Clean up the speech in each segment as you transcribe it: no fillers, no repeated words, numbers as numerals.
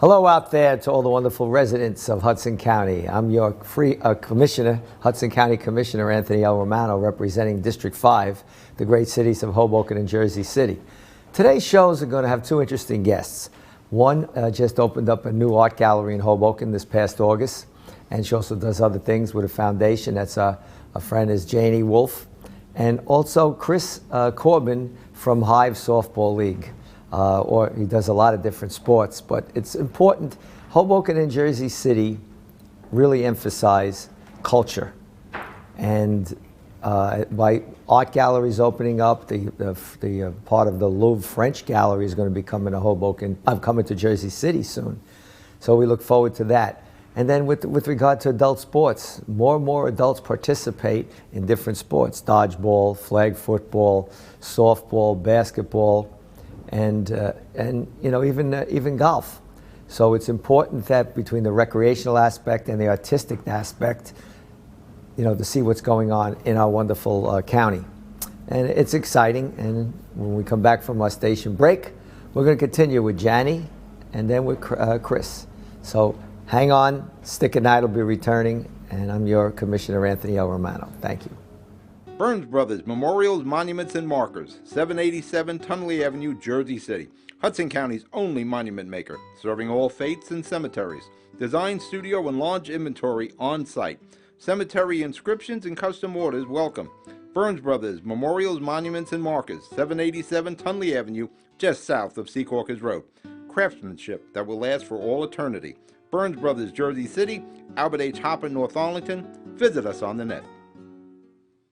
Hello out there to all the wonderful residents of Hudson County. I'm your Commissioner, Hudson County Commissioner Anthony L. Romano, representing District 5, the great cities of Hoboken and Jersey City. Today's shows are going to have two interesting guests. One just opened up a new art gallery in Hoboken this past August, and she also does other things with a foundation. That's a friend is Jannie Wolff, and also Chris Corbin from Hive Softball League. Or he does a lot of different sports, but it's important. Hoboken and Jersey City really emphasize culture, and by art galleries opening up, the part of the Louvre French Gallery is going to be coming to Hoboken. I'm coming to Jersey City soon, so we look forward to that. And then with regard to adult sports, more and more adults participate in different sports: dodgeball, flag football, softball, basketball, and you know, even golf. So it's important that between the recreational aspect and the artistic aspect, you know, to see what's going on in our wonderful county. And it's exciting. And when we come back from our station break, we're going to continue with Jannie and then with Chris. So hang on, Stick at Night will be returning, and I'm your Commissioner Anthony L. Romano. Thank you. Burns Brothers Memorials, Monuments, and Markers, 787 Tunley Avenue, Jersey City. Hudson County's only monument maker, serving all faiths and cemeteries. Design, studio, and large inventory on site. Cemetery inscriptions and custom orders welcome. Burns Brothers Memorials, Monuments, and Markers, 787 Tunley Avenue, just south of Secaucus Road. Craftsmanship that will last for all eternity. Burns Brothers, Jersey City, Albert H. Hopper, North Arlington. Visit us on the net.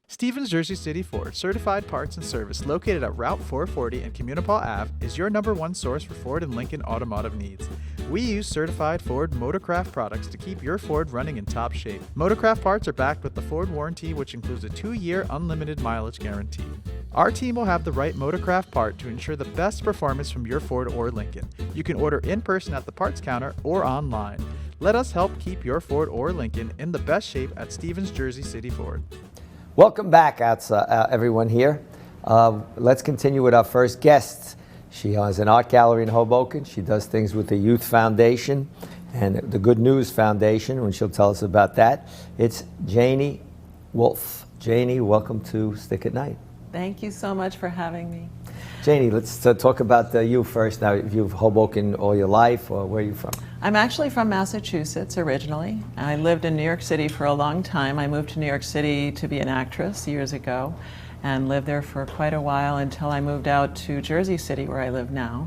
Stevens Jersey City Ford Certified Parts and Service, located at Route 440 and Communipaw Ave, is your #1 source for Ford and Lincoln automotive needs. We use certified Ford Motorcraft products to keep your Ford running in top shape. Motorcraft parts are backed with the Ford warranty, which includes a 2-year unlimited mileage guarantee. Our team will have the right Motorcraft part to ensure the best performance from your Ford or Lincoln. You can order in person at the parts counter or online. Let us help keep your Ford or Lincoln in the best shape at Stevens Jersey City Ford. Welcome back, everyone here. Let's continue with our first guest. She has an art gallery in Hoboken. She does things with the Youth Foundation and the Good News Foundation, and she'll tell us about that. It's Jannie Wolff. Jannie, welcome to Stick at Night. Thank you so much for having me. Jannie, let's talk about you first. Now, you've Hoboken all your life, or where are you from? I'm actually from Massachusetts originally. I lived in New York City for a long time. I moved to New York City to be an actress years ago and lived there for quite a while until I moved out to Jersey City, where I live now.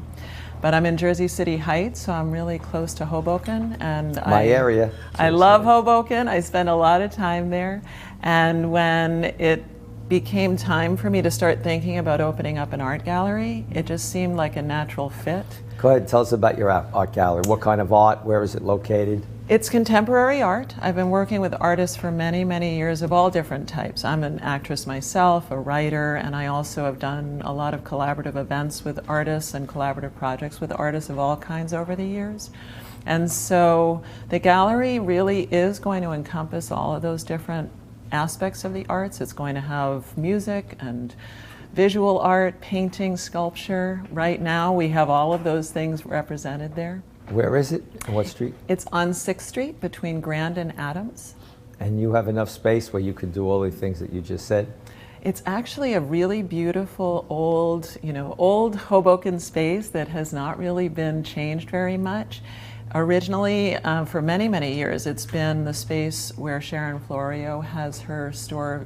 But I'm in Jersey City Heights, so I'm really close to Hoboken. And My area. I love Hoboken. I spend a lot of time there. And when it became time for me to start thinking about opening up an art gallery, it just seemed like a natural fit. Go ahead, tell us about your art gallery. What kind of art? Where is it located? It's contemporary art. I've been working with artists for many, many years of all different types. I'm an actress myself, a writer, and I also have done a lot of collaborative events with artists and collaborative projects with artists of all kinds over the years. And so the gallery really is going to encompass all of those different aspects of the arts. It's going to have music and visual art, painting, sculpture. Right now we have all of those things represented there. Where is it? On what street? It's on 6th Street between Grand and Adams. And you have enough space where you could do all the things that you just said? It's actually a really beautiful old Hoboken space that has not really been changed very much. Originally, for many, many years, it's been the space where Sharon Florio has her store.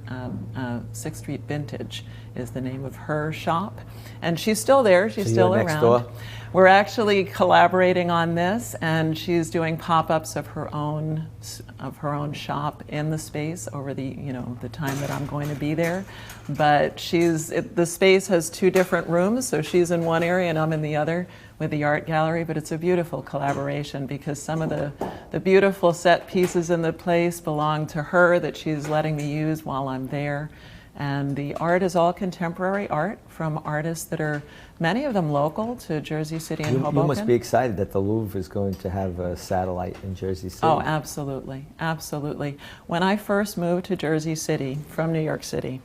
6th Street Vintage is the name of her shop. And she's still there, she's still around. Next door? We're actually collaborating on this, and she's doing pop-ups of her own shop in the space over the time that I'm going to be there. But the space has 2 different rooms, so she's in one area and I'm in the other with the art gallery. But it's a beautiful collaboration because some of the beautiful set pieces in the place belong to her that she's letting me use while I'm there. And the art is all contemporary art from artists that are, many of them local to Jersey City and Hoboken. You must be excited that the Louvre is going to have a satellite in Jersey City. Oh, absolutely, absolutely. When I first moved to Jersey City from New York City,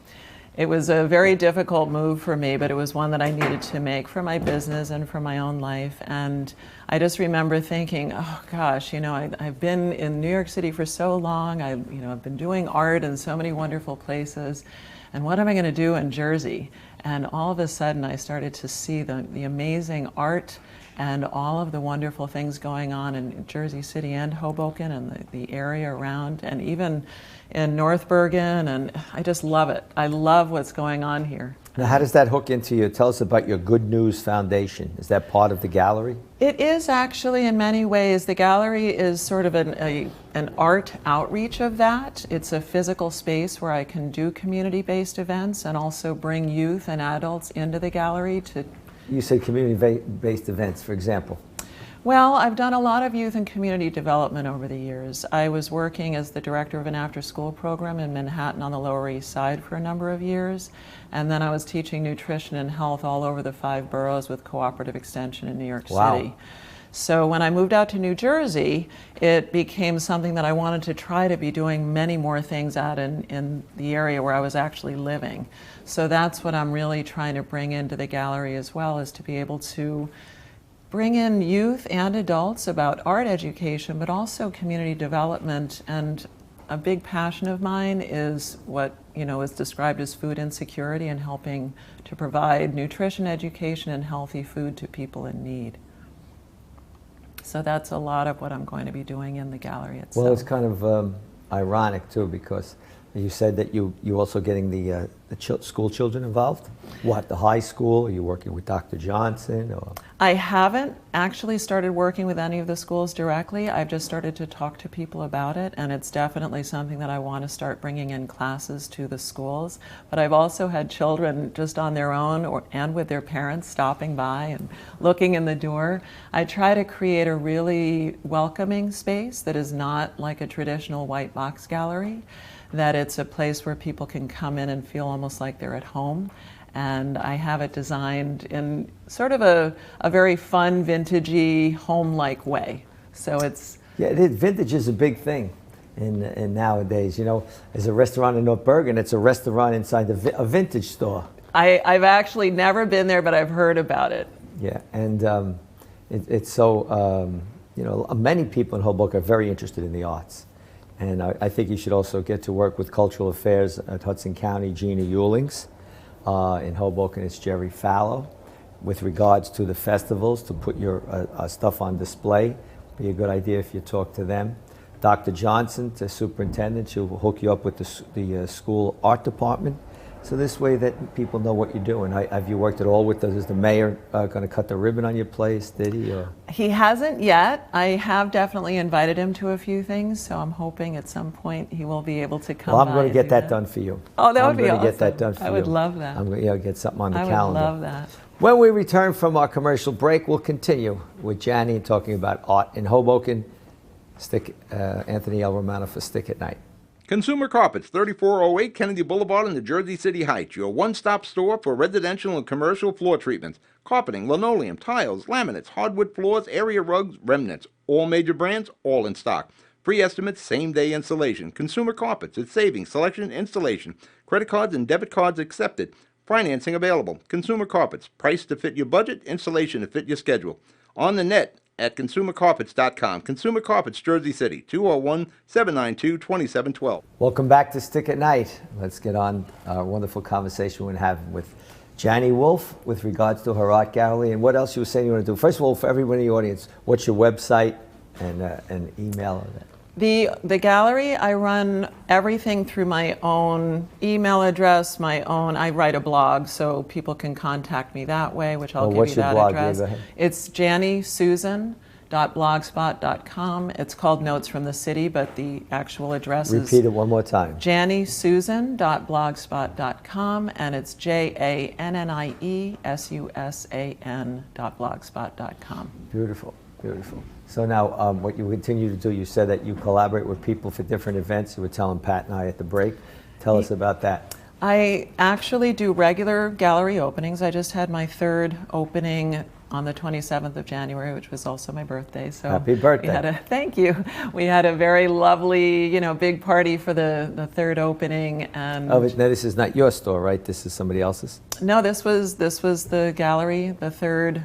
It was a very difficult move for me, but it was one that I needed to make for my business and for my own life. And I just remember thinking, oh gosh, you know, I've been in New York City for so long. I've been doing art in so many wonderful places. And what am I going to do in Jersey? And all of a sudden I started to see the amazing art and all of the wonderful things going on in Jersey City and Hoboken and the area around, and even in North Bergen, and I just love it. I love what's going on here. Now, how does that hook into you? Tell us about your Good News Foundation. Is that part of the gallery? It is actually in many ways. The gallery is sort of an art outreach of that. It's a physical space where I can do community-based events and also bring youth and adults into the gallery to... You said community-based events, for example. Well, I've done a lot of youth and community development over the years. I was working as the director of an after-school program in Manhattan on the Lower East Side for a number of years, and then I was teaching nutrition and health all over the 5 boroughs with Cooperative Extension in New York City. So when I moved out to New Jersey, it became something that I wanted to try to be doing many more things out in the area where I was actually living. So that's what I'm really trying to bring into the gallery as well, is to be able to bring in youth and adults about art education, but also community development. And a big passion of mine is what is described as food insecurity, and helping to provide nutrition education and healthy food to people in need. So that's a lot of what I'm going to be doing in the gallery itself. Well, it's kind of ironic too, because you said that you also getting the school children involved. What, the high school? Are you working with Dr. Johnson? Or? I haven't actually started working with any of the schools directly. I've just started to talk to people about it, and it's definitely something that I want to start bringing in classes to the schools. But I've also had children just on their own and with their parents stopping by and looking in the door. I try to create a really welcoming space that is not like a traditional white box gallery, that it's a place where people can come in and feel almost like they're at home. And I have it designed in sort of a very fun, vintagey, home-like way. So it's... Yeah, vintage is a big thing in nowadays. You know, as a restaurant in North Bergen, it's a restaurant inside a vintage store. I've actually never been there, but I've heard about it. Yeah, and it's so, many people in Hoboken are very interested in the arts. And I think you should also get to work with Cultural Affairs at Hudson County, Gina Ewlings. In Hoboken, it's Jerry Fallow. With regards to the festivals, to put your stuff on display, be a good idea if you talk to them. Dr. Johnson, the superintendent, she'll hook you up with the school art department. So this way that people know what you're doing. Have you worked at all with is the mayor going to cut the ribbon on your place, did he? Or? He hasn't yet. I have definitely invited him to a few things, so I'm hoping at some point he will be able to come by. Well, I'm going to get that done for you. Oh, that would be awesome. I'm going to get that done for you. I would love that. I'm going to get something on the calendar. I would love that. When we return from our commercial break, we'll continue with Jannie talking about art in Hoboken. Anthony L. Romano for Stick at Night. Consumer Carpets, 3408 Kennedy Boulevard in the Jersey City Heights, your one-stop store for residential and commercial floor treatments, carpeting, linoleum, tiles, laminates, hardwood floors, area rugs, remnants, all major brands, all in stock. Free estimates, same-day installation. Consumer Carpets, it's savings, selection, installation. Credit cards and debit cards accepted. Financing available. Consumer Carpets, price to fit your budget, installation to fit your schedule. On the net at consumercarpets.com. Consumer Carpets, Jersey City, 201-792-2712. Welcome back to Stick at Night. Let's get on our wonderful conversation we're going to have with Jannie Wolff with regards to her art gallery. And what else you were saying you want to do? First of all, for everyone in the audience, what's your website and email? The gallery, I run everything through my own email address, I write a blog, so people can contact me that way, which I'll give you that address. Go ahead. It's janniesusan.blogspot.com. It's called Notes from the City, but the actual address is... Repeat it one more time. janniesusan.blogspot.com, and it's JANNIESUSAN.blogspot.com. Beautiful, beautiful. So now, what you continue to do, you said that you collaborate with people for different events. You were telling Pat and I at the break. Tell us about that. I actually do regular gallery openings. I just had my third opening on the 27th of January, which was also my birthday. So happy birthday. Thank you. We had a very lovely, big party for the third opening. And Oh, but now this is not your store, right? This is somebody else's? no, this was the gallery, the third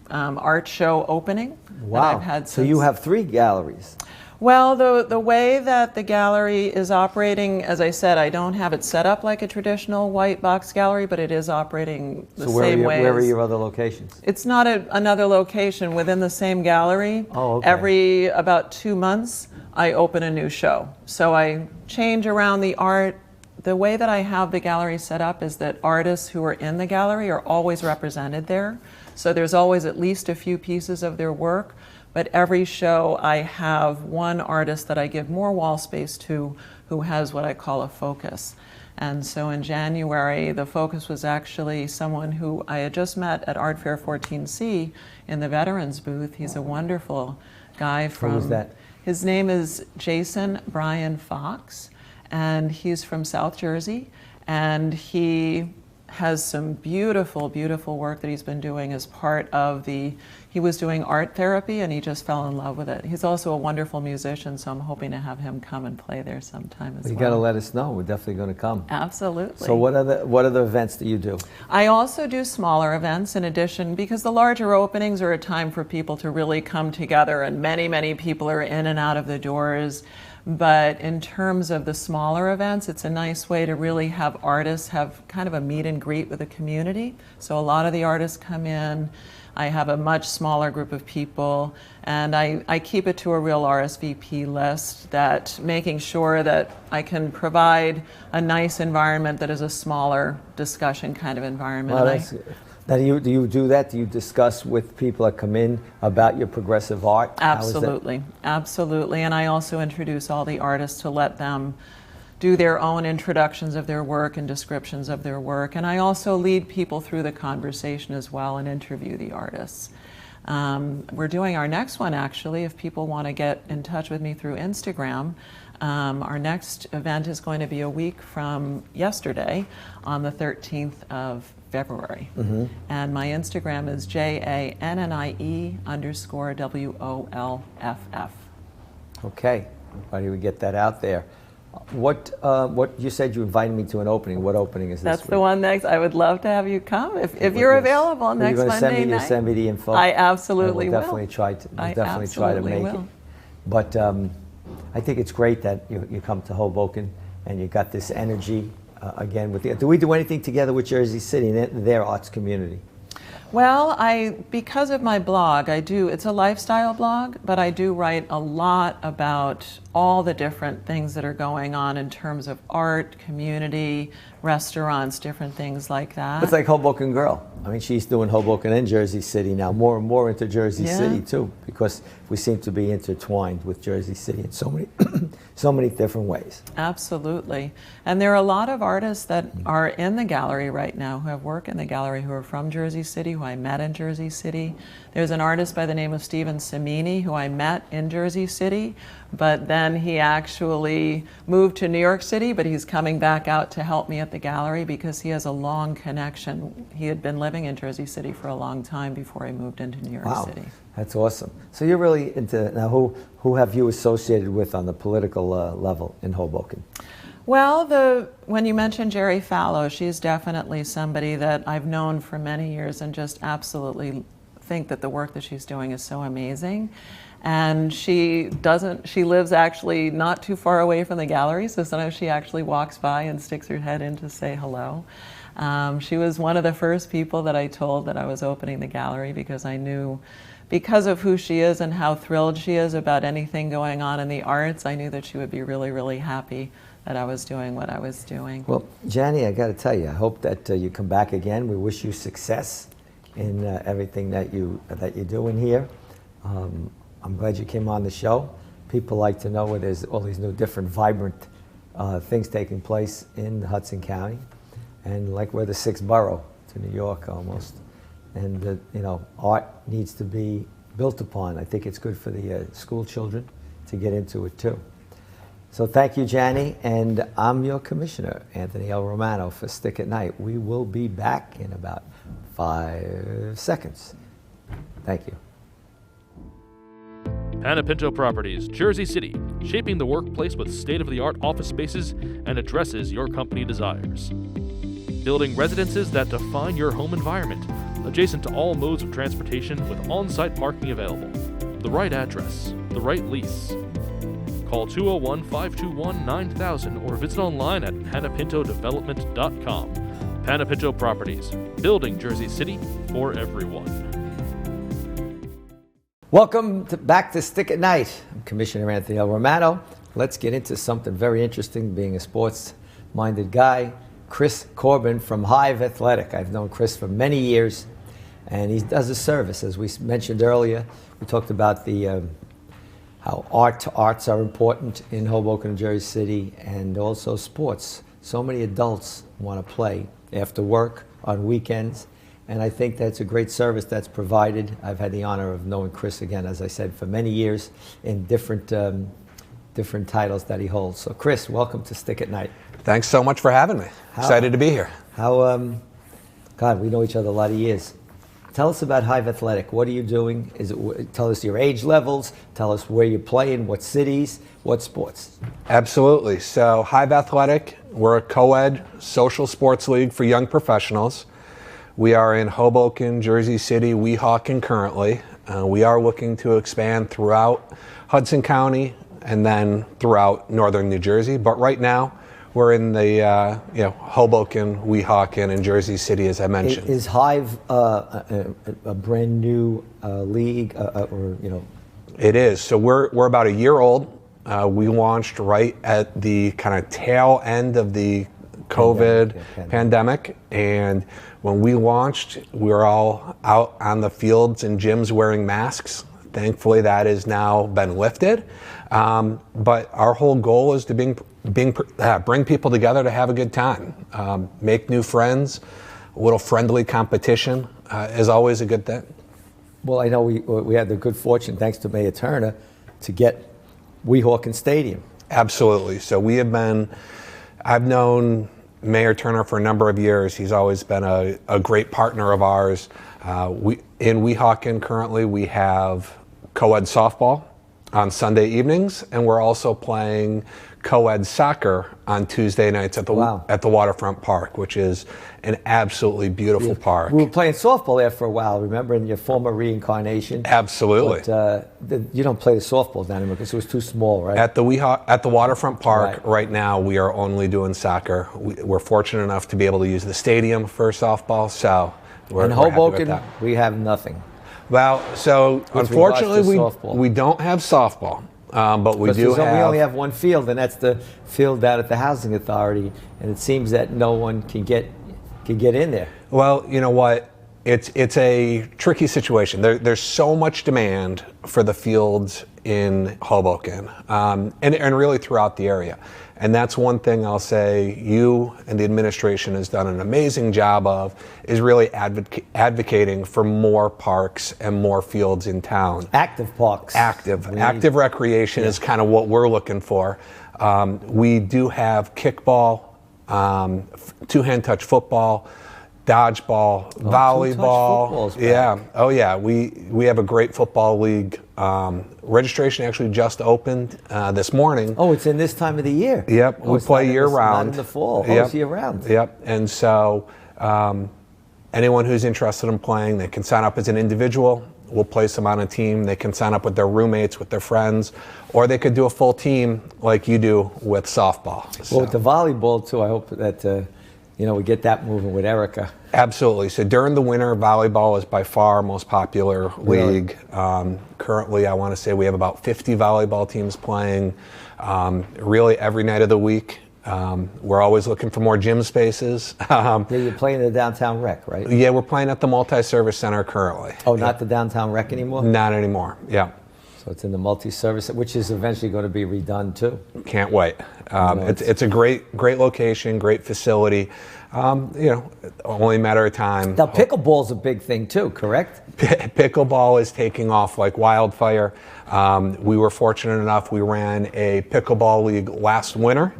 art show opening that Wow. I've had So you have 3 galleries. Well, the way that the gallery is operating, as I said, I don't have it set up like a traditional white box gallery, but it is operating the same way. Where are your other locations? It's not another location within the same gallery. Oh, okay. Every about 2 months, I open a new show. So I change around the art. The way that I have the gallery set up is that artists who are in the gallery are always represented there. So there's always at least a few pieces of their work. But every show I have one artist that I give more wall space to who has what I call a focus. And so in January, the focus was actually someone who I had just met at Art Fair 14C in the Veterans booth. He's a wonderful guy from... Who was that? His name is Jason Brian Fox, and he's from South Jersey, and he has some beautiful, beautiful work that he's been doing as part of he was doing art therapy and he just fell in love with it. He's also a wonderful musician, so I'm hoping to have him come and play there sometime as well. You got to let us know. We're definitely going to come. Absolutely. So what other events do you do? I also do smaller events in addition, because the larger openings are a time for people to really come together, and many, many people are in and out of the doors. But in terms of the smaller events, it's a nice way to really have artists have kind of a meet and greet with the community. So a lot of the artists come in. I have a much smaller group of people, and I keep it to a real RSVP list, that making sure that I can provide a nice environment that is a smaller discussion kind of environment. Well, now, do you do that? Do you discuss with people that come in about your progressive art? Absolutely, absolutely. And I also introduce all the artists to let them do their own introductions of their work and descriptions of their work. And I also lead people through the conversation as well and interview the artists. We're doing our next one, actually, if people want to get in touch with me through Instagram. Our next event is going to be a week from yesterday on the 13th of February. Mm-hmm. And my Instagram is JANNIE_WOLFF. Okay, why do we get that out there? What you said you invited me to an opening. What opening is this? That's the one next. I would love to have you come if you're available next Monday night. You'll send me the info. I absolutely will. Definitely try to make it. But I think it's great that you come to Hoboken and you got this energy again with the. Do we do anything together with Jersey City and their arts community? Well, because of my blog, it's a lifestyle blog, but I do write a lot about all the different things that are going on in terms of art, community, restaurants, different things like that. It's like Hoboken Girl. I mean, she's doing Hoboken and Jersey City now, more and more into Jersey City too, because we seem to be intertwined with Jersey City in so many different ways. Absolutely. And there are a lot of artists that are in the gallery right now, who have work in the gallery, who are from Jersey City, who I met in Jersey City. There's an artist by the name of Stephen Samini, who I met in Jersey City, but then he actually moved to New York City, but he's coming back out to help me at the gallery because he has a long connection. He had been living in Jersey City for a long time before he moved into New York City. That's awesome. So you're really into, now who have you associated with on the political level in Hoboken? Well, when you mentioned Jerry Fallow, she's definitely somebody that I've known for many years and just absolutely think that the work that she's doing is so amazing. And she lives actually not too far away from the gallery, so sometimes she actually walks by and sticks her head in to say hello. She was one of the first people that I told that I was opening the gallery, because I knew, because of who she is and how thrilled she is about anything going on in the arts, I knew that she would be really, really happy that I was doing what I was doing. Well, Jannie, I got to tell you, I hope that you come back again. We wish you success in everything that you're doing here. I'm glad you came on the show. People like to know where there's all these new different vibrant things taking place in Hudson County, and like we're the sixth borough to New York almost. And art needs to be built upon. I think it's good for the school children to get into it too. So thank you, Jannie, and I'm your commissioner, Anthony L. Romano, for Stick at Night. We will be back in about 5 seconds. Thank you. Panapinto Properties, Jersey City, shaping the workplace with state-of-the-art office spaces and addresses your company desires. Building residences that define your home environment, adjacent to all modes of transportation with on-site parking available. The right address, the right lease. Call 201-521-9000 or visit online at panapintodevelopment.com. Panapinto Properties, building Jersey City for everyone. Welcome back to Stick at Night. I'm Commissioner Anthony L. Romano. Let's get into something very interesting, being a sports-minded guy. Chris Corbin from Hive Athletic. I've known Chris for many years, and he does a service. As we mentioned earlier, we talked about the how arts are important in Hoboken and Jersey City, and also sports. So many adults want to play after work, on weekends, and I think that's a great service that's provided. I've had the honor of knowing Chris, again, as I said, for many years in different titles that he holds. So Chris, welcome to Stick at Night. Thanks so much for having me. Excited to be here. God, we know each other a lot of years. Tell us about Hive Athletic. What are you doing? Tell us your age levels. Tell us where you play, in what cities, what sports. Absolutely. So Hive Athletic, we're a co-ed social sports league for young professionals. We are in Hoboken, Jersey City, Weehawken currently. We are looking to expand throughout Hudson County and then throughout northern New Jersey. But right now, we're in the Hoboken, Weehawken, and Jersey City, as I mentioned. Is Hive a brand new league, or you know? It is. So we're about a year old. We launched right at the kind of tail end of the COVID pandemic, and when we launched, we were all out on the fields and gyms wearing masks. Thankfully, that has now been lifted. But our whole goal is to bring people together to have a good time, make new friends. A little friendly competition is always a good thing. Well, I know we had the good fortune, thanks to Mayor Turner, to get Weehawken Stadium. Absolutely. So I've known Mayor Turner for a number of years. He's always been a great partner of ours. In Weehawken currently, we have co-ed softball on Sunday evenings, and we're also playing co-ed soccer on Tuesday nights at the Waterfront Park, which is an absolutely beautiful park. We were playing softball there for a while, remember, in your former reincarnation? Absolutely. But you don't play the softball down anymore because it was too small, right? At the Waterfront Park right now, we are only doing soccer. We're fortunate enough to be able to use the stadium for softball, so we're happy with Hoboken, that. we have nothing. Well, so unfortunately, we don't have softball. But we only have one field, and that's the field out at the Housing Authority, and it seems that no one can get in there. Well, you know what? It's a tricky situation. There's so much demand for the fields in Hoboken, and really throughout the area. And that's one thing I'll say you and the administration has done an amazing job of, is really advocating for more parks and more fields in town. Active parks. Active recreation is kind of what we're looking for. We do have kickball, two-hand touch football, dodgeball, volleyball. Yeah. Oh yeah. We have a great football league. Registration actually just opened this morning. Oh, it's in this time of the year. Yep. We play year round. Not in the fall. Yep. It's year round. Yep. And so anyone who's interested in playing, they can sign up as an individual. We'll place them on a team. They can sign up with their roommates, with their friends, or they could do a full team like you do with softball. Well, with the volleyball too, I hope that we get that moving with Erica. Absolutely. So during the winter, volleyball is by far our most popular league. Currently, I want to say we have about 50 volleyball teams playing really every night of the week. We're always looking for more gym spaces. You're playing at the downtown rec, right? Yeah, we're playing at the multi-service center currently. Oh, not the downtown rec anymore? Not anymore, yeah. So it's in the multi-service, which is eventually going to be redone too. Can't wait. It's a great location, great facility. Only a matter of time. Now pickleball's a big thing too, correct? Pickleball is taking off like wildfire. We were fortunate enough, we ran a pickleball league last winter,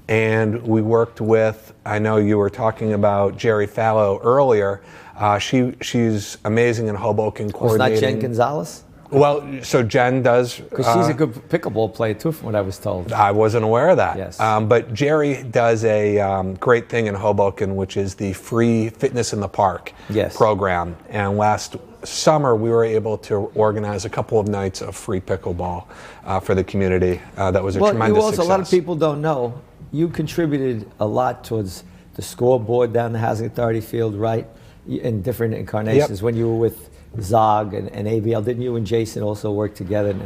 and we worked with, I know you were talking about Jerry Fallow earlier. She's amazing in Hoboken coordinating. Was not Jen Gonzalez? Well, so Jen does. Because she's a good pickleball player too, from what I was told. I wasn't aware of that. Yes. But Jerry does a great thing in Hoboken, which is the free Fitness in the Park program. And last summer, we were able to organize a couple of nights of free pickleball for the community. That was a tremendous success. A lot of people don't know, you contributed a lot towards the scoreboard down the Housing Authority field, right? In different incarnations. When you were with Zog and ABL, didn't you and Jason also work together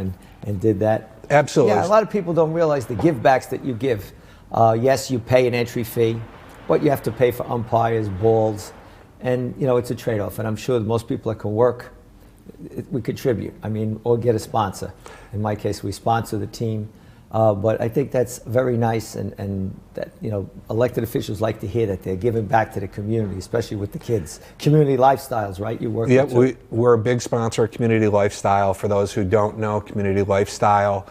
and did that? Absolutely. Yeah, a lot of people don't realize the give backs that you give. Yes, you pay an entry fee, but you have to pay for umpires, balls, and it's a trade-off. And I'm sure that most people that can work, we contribute. I mean, or get a sponsor. In my case, we sponsor the team. But I think that's very nice, and that elected officials like to hear that they're giving back to the community, especially with the kids. Community Lifestyles, right? You work. Yeah, we're a big sponsor of Community Lifestyle. For those who don't know, Community Lifestyle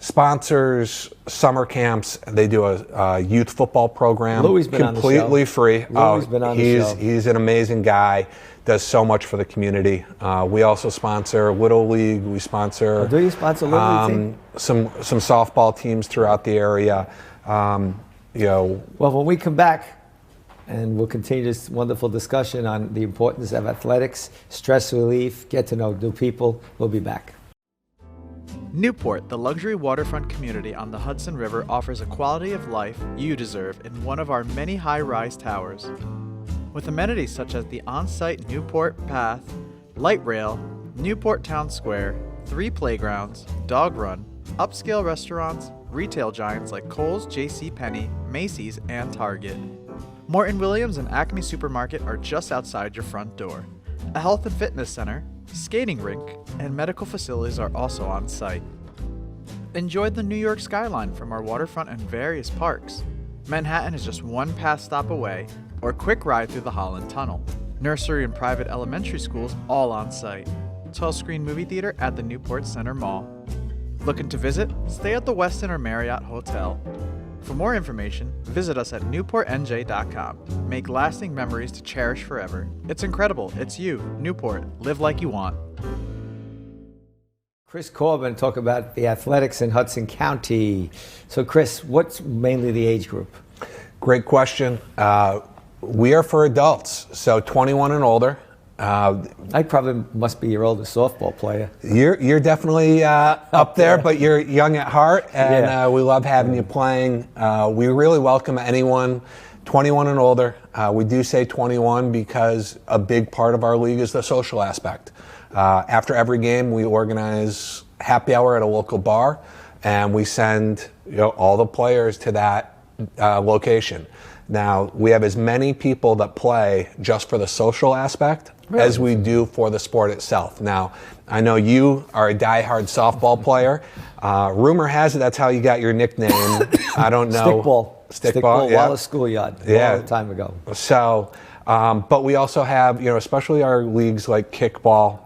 sponsors summer camps. They do a youth football program. Louis been completely on the show. Free. Louis been on the show. He's an amazing guy. Does so much for the community. We also sponsor Little League. We sponsor. Do you sponsor Little League team? Some softball teams throughout the area. Well, when we come back, and we'll continue this wonderful discussion on the importance of athletics, stress relief, get to know new people. We'll be back. Newport, the luxury waterfront community on the Hudson River, offers a quality of life you deserve in one of our many high-rise towers. With amenities such as the on-site Newport Path, light rail, Newport Town Square, 3 playgrounds, dog run, upscale restaurants, retail giants like Kohl's, JCPenney, Macy's, and Target. Morton Williams and Acme Supermarket are just outside your front door. A health and fitness center, skating rink, and medical facilities are also on site. Enjoy the New York skyline from our waterfront and various parks. Manhattan is just one pass stop away, or quick ride through the Holland Tunnel. Nursery and private elementary schools all on site. 12-screen movie theater at the Newport Center Mall. Looking to visit? Stay at the Westin or Marriott Hotel. For more information, visit us at newportnj.com. Make lasting memories to cherish forever. It's incredible. It's you, Newport. Live like you want. Chris Corbin, talk about the athletics in Hudson County. So Chris, what's mainly the age group? Great question. We are for adults, so 21 and older. I probably must be your oldest softball player. You're definitely up there, but you're young at heart, and we love having you playing. We really welcome anyone 21 and older. We do say 21 because a big part of our league is the social aspect. After every game, we organize happy hour at a local bar, and we send all the players to that location. Now, we have as many people that play just for the social aspect as we do for the sport itself. Now, I know you are a diehard softball player. Rumor has it that's how you got your nickname. I don't know. Stickball, Wallace Schoolyard, a long time ago. So, but we also have, especially our leagues like kickball,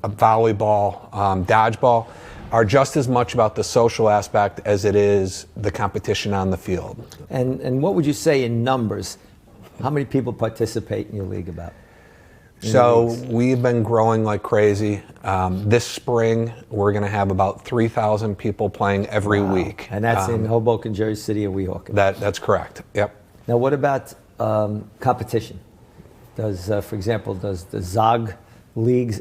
volleyball, dodgeball, are just as much about the social aspect as it is the competition on the field. And what would you say in numbers? How many people participate in your league about? So we've been growing like crazy. This spring, we're going to have about 3,000 people playing every week. And that's in Hoboken, Jersey City, and Weehawken. That's correct. Yep. Now, what about competition? Does, for example, does the Zog leagues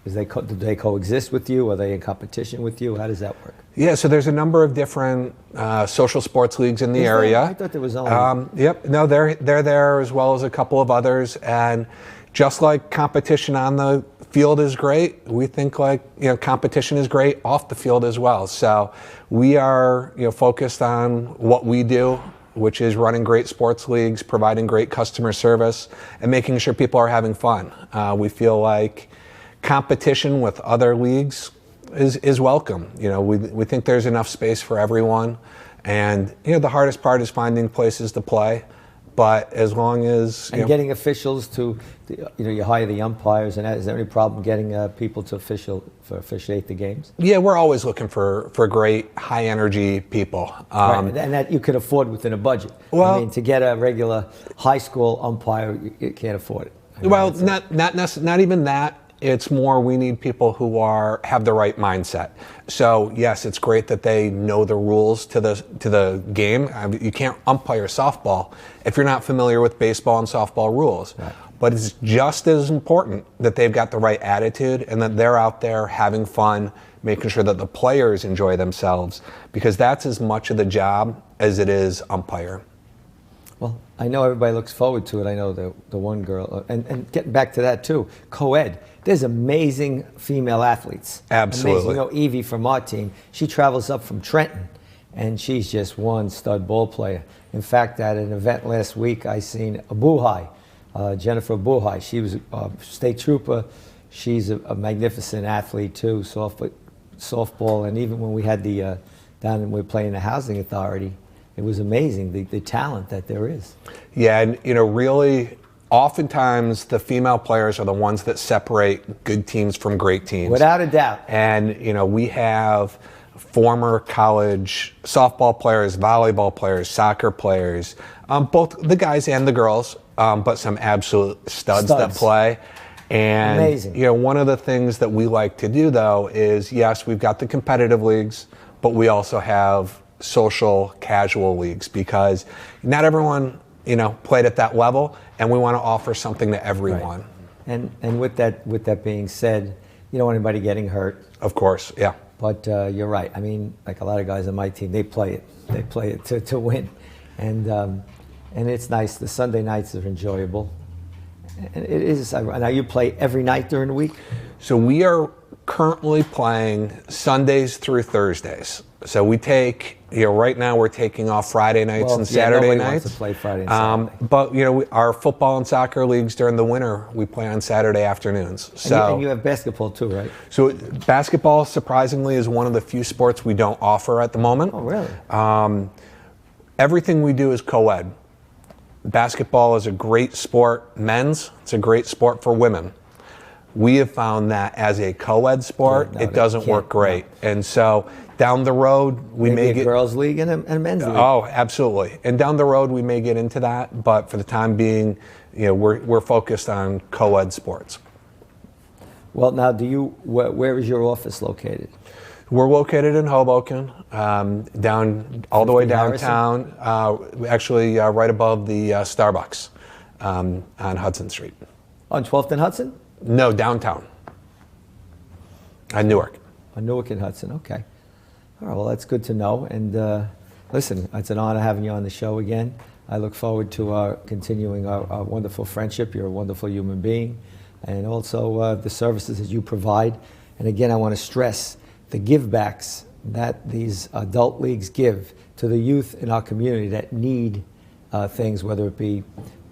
do they coexist with you? Are they in competition with you? How does that work? Yeah, so there's a number of different social sports leagues in the area. I thought there was only. Yep, no, they're there as well as a couple of others. And just like competition on the field is great, we think competition is great off the field as well. So we are focused on what we do, which is running great sports leagues, providing great customer service, and making sure people are having fun. We feel like competition with other leagues is welcome. We think there's enough space for everyone, and the hardest part is finding places to play. But as long as and getting officials to, you hire the umpires, and is there any problem getting people to officiate the games? Yeah, we're always looking for great, high energy people, right. And that you could afford within a budget. Well, I mean, to get a regular high school umpire, you can't afford it. Well, not even that. It's more we need people who have the right mindset. So yes, it's great that they know the rules to the game. You can't umpire softball if you're not familiar with baseball and softball rules. Right. But it's just as important that they've got the right attitude and that they're out there having fun, making sure that the players enjoy themselves, because that's as much of the job as it is umpire. Well, I know everybody looks forward to it. I know the one girl, and getting back to that too, co-ed. There's amazing female athletes. Absolutely. Amazing. Evie from our team, she travels up from Trenton, and she's just one stud ball player. In fact, at an event last week, I seen Abuhai, Jennifer Abuhai. She was a state trooper. She's a magnificent athlete too, softball, and even when we had down when we were playing the housing authority, it was amazing the talent that there is. Yeah, and really, oftentimes the female players are the ones that separate good teams from great teams. Without a doubt. And we have former college softball players, volleyball players, soccer players, both the guys and the girls, but some absolute studs that play. And amazing. One of the things that we like to do though is, yes, we've got the competitive leagues, but we also have social casual leagues, because not everyone played at that level, and we want to offer something to everyone. Right. And with that being said, you don't want anybody getting hurt. Of course, yeah. But you're right. I mean, like a lot of guys on my team, they play it. They play it to win, and it's nice. The Sunday nights are enjoyable. And it is. Now you play every night during the week. So we are currently playing Sundays through Thursdays. So we take, right now we're taking off Friday nights and Saturday nights. Wants to play Friday and Saturday. But our football and soccer leagues during the winter, we play on Saturday afternoons. So and you have basketball too, right? So basketball, surprisingly, is one of the few sports we don't offer at the moment. Oh, really? Everything we do is co-ed. Basketball is a great sport, men's. It's a great sport for women. We have found that as a co-ed sport, it doesn't work great. No. And so down the road, we may get a girls' league and a men's league. Oh, absolutely. And down the road, we may get into that. But for the time being, we're focused on co-ed sports. Well, now, where is your office located? We're located in Hoboken, down all the way downtown, actually right above the Starbucks on Hudson Street. On 12th and Hudson? No, downtown. On Newark. On Newark and Hudson, okay. All right, well, that's good to know. And listen, it's an honor having you on the show again. I look forward to continuing our wonderful friendship. You're a wonderful human being. And also the services that you provide. And again, I want to stress the givebacks that these adult leagues give to the youth in our community that need things, whether it be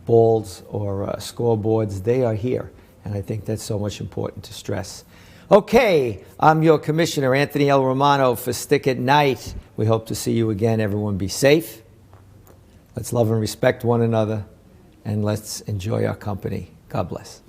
balls or scoreboards. They are here, and I think that's so much important to stress. Okay, I'm your Commissioner, Anthony L. Romano, for Stick at Night. We hope to see you again. Everyone be safe. Let's love and respect one another, and let's enjoy our company. God bless.